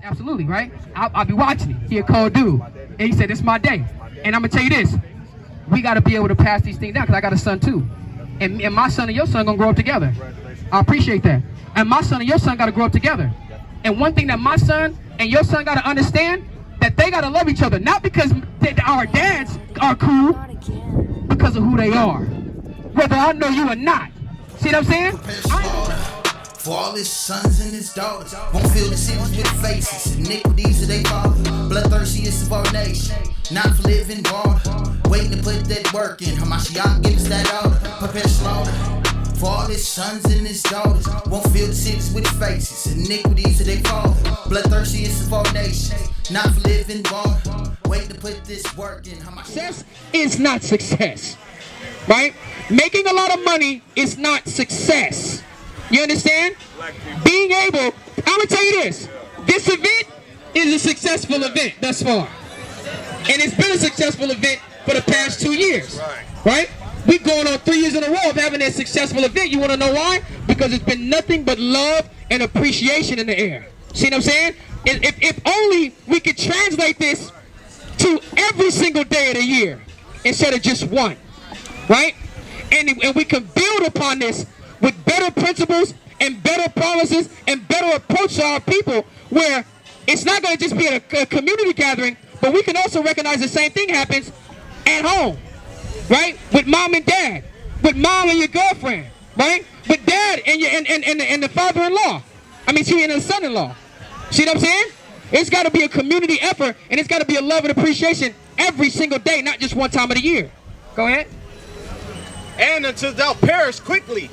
Absolutely, right? I'll be watching it. He a cold dude. And he said, "It's my day." And I'm going to tell you this. We got to be able to pass these things down because I got a son too. And my son and your son going to grow up together. I appreciate that. And my son and your son got to grow up together. And one thing that my son and your son got to understand, that they got to love each other. Not because our dads are cool, because of who they are. Whether I know you or not. See what I'm saying? For all his sons and his daughters won't fill the cities with faces. Iniquities of they father, bloodthirstiest of our nation. Not for living water, waiting to put that work in. Hamashiach gives that order, prepare slaughter. For all his sons and his daughters won't fill the cities with faces. Iniquities of they father, bloodthirstiest of our nation. Not for living water, waiting to put this work in. Success is not success, right? Making a lot of money is not success. You understand? Being able, I'm going to tell you this. This event is a successful event thus far. And it's been a successful event for the past 2 years. Right? We're going on 3 years in a row of having a successful event. You want to know why? Because it's been nothing but love and appreciation in the air. See what I'm saying? If only we could translate this to every single day of the year instead of just one. Right? And we can build upon this with better principles and better promises and better approach to our people, where it's not going to just be a community gathering, but we can also recognize the same thing happens at home, right? With mom and dad, with mom and your girlfriend, right? With dad and your and the father-in-law. I mean, and the son-in-law. See what I'm saying? It's got to be a community effort, and it's got to be a love and appreciation every single day, not just one time of the year. Go ahead. And until thou perish quickly,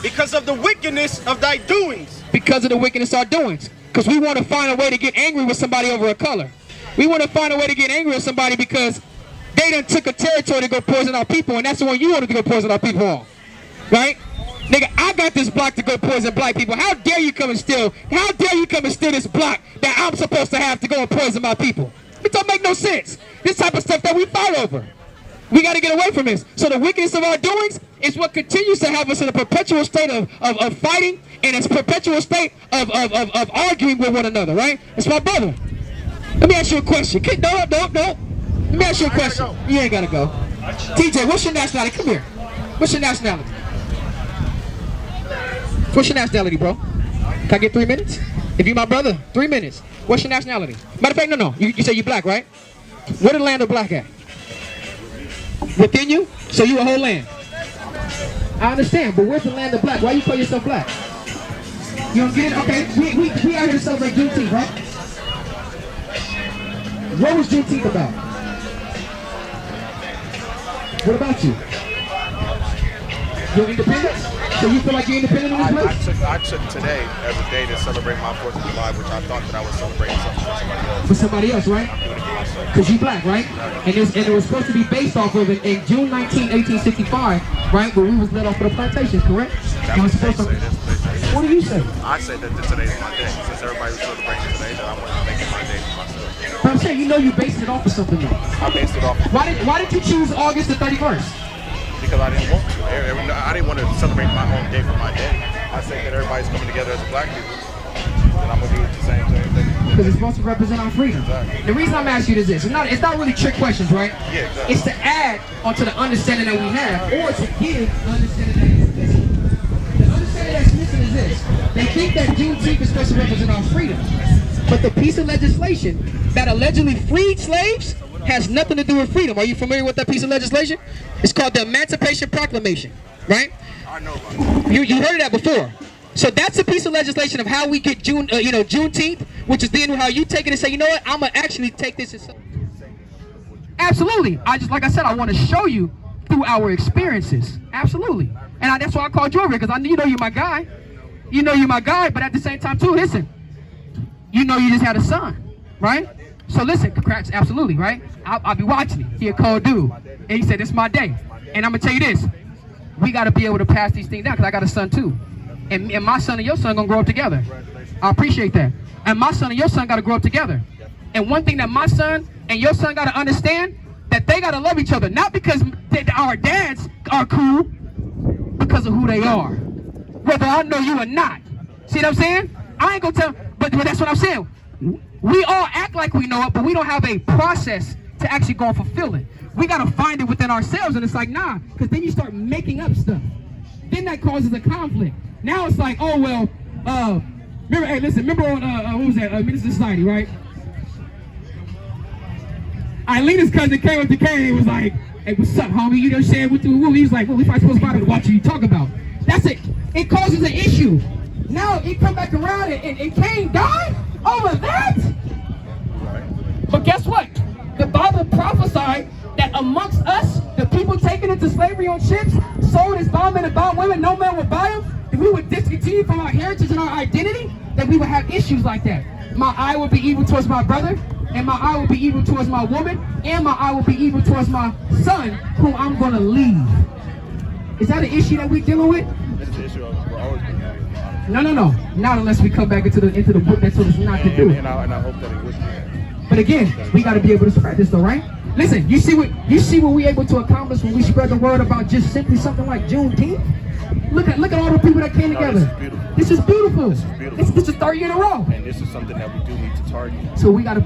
because of the wickedness of thy doings. Because of the wickedness of our doings. Because we want to find a way to get angry with somebody over a color. We want to find a way to get angry with somebody because they done took a territory to go poison our people, and that's the one you wanted to go poison our people on. Right? Nigga, I got this block to go poison black people. How dare you come and steal? How dare you come and steal this block that I'm supposed to have to go and poison my people? It don't make no sense. This type of stuff that we fight over. We got to get away from this. So the wickedness of our doings is what continues to have us in a perpetual state of fighting, and it's a perpetual state of arguing with one another, right? It's my brother. Let me ask you a question. No. Let me ask you a question. You ain't got to go. TJ, what's your nationality? Come here. What's your nationality? What's your nationality, bro? Can I get 3 minutes? If you my brother, 3 minutes. What's your nationality? Matter of fact, no. You say you black, right? Where the land of black at? Within you? So you a whole land? I understand, but where's the land of black? Why you call yourself black? You don't get it? Okay, we out here to celebrate Juneteenth, right? What was Juneteenth about? What about you? Your independence? So you feel like you're independent in this place? I took today as a day to celebrate my 4th of July, which I thought that I was celebrating something for somebody else. For somebody else, right? Because you black, right? And it was supposed to be based off of it in June 19, 1865, right? Where we was let off of the plantations, correct? What do you say? I say that today is my day. Since everybody was celebrating today, that I want to make it my day for myself. But I'm saying, you know you based it off of something though. I based it off. Why did you choose August the 31st? Because I didn't want to. I didn't want to celebrate my own day for my day. I say that everybody's coming together as a black people, and I'm going to do the same thing. Because it's supposed to represent our freedom. Exactly. The reason I'm asking you is this. It's not really trick questions, right? Yeah, exactly. It's to add onto the understanding that we have, or to give the understanding that is missing. The understanding that's missing is this. They think that Juneteenth is supposed to represent our freedom. But the piece of legislation that allegedly freed slaves has nothing to do with freedom. Are you familiar with that piece of legislation? It's called the Emancipation Proclamation, right? I know about it. You heard of that before. So that's a piece of legislation of how we get Juneteenth, which is then how you take it and say, you know what, I'm gonna actually take this as absolutely. Like I said, I want to show you through our experiences. Absolutely. And that's why I called you over here, because I know you're my guy. You know you're my guy, but at the same time too, listen, you know you just had a son, right? So listen, cracks, absolutely, right? I'll be watching it. He a cold dude. And he said, "It's my day." And I'm going to tell you this. We got to be able to pass these things down because I got a son too. And my son and your son going to grow up together. I appreciate that. And my son and your son got to grow up together. And one thing that my son and your son got to understand, that they got to love each other. Not because our dads are cool, because of who they are. Whether I know you or not. See what I'm saying? I ain't going to tell, but that's what I'm saying. we all act like we know it, but we don't have a process to actually go and fulfill it. We gotta find it within ourselves, and it's like, nah, because then you start making up stuff. Then that causes a conflict. Now it's like, oh well, remember, hey, listen, remember on what was that, Minister Society, right? Eileen's cousin came up to Kane and was like, hey, what's up, homie? You know what I'm saying? He was like, well, we probably supposed to watch you talk about. That's it. It causes an issue. Now it come back around and Cain died over that? But guess what? The Bible prophesied that amongst us, the people taken into slavery on ships, sold as bondmen and bondwomen, no man would buy them, that we would discontinue from our heritage and our identity, that we would have issues like that. My eye would be evil towards my brother, and my eye will be evil towards my woman, and my eye will be evil towards my son, whom I'm going to leave. Is that an issue that we're dealing with? It's an issue we're always going to have. No. Not unless we come back into the book that told us not to do it. And I hope that it would be. But again, we got to be able to spread this though, right? Listen, you see what we able to accomplish when we spread the word about just simply something like Juneteenth? Look at all the people that came together. This is beautiful. This is third year in a row. And this is something that we do need to target. So we gotta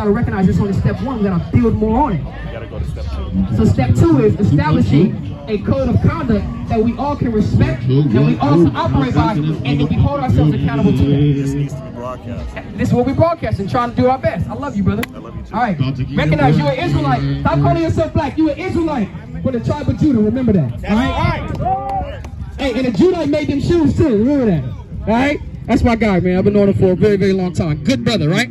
recognize this on step one. We gotta build more on it. We gotta go to step 2. So step 2 is establishing a code of conduct that we all can respect, that we also operate by, and that we hold ourselves accountable to that. This needs to be broadcast. This is what we broadcast and trying to do our best. I love you, brother. I love you too. All right. Recognize you're an Israelite. Stop calling yourself black. You're an Israelite for the tribe of Judah. Remember that. All right. Hey, and the Judite made them shoes too. Remember that. All right. That's my guy, man. I've been knowing him for a very, very long time. Good brother, right?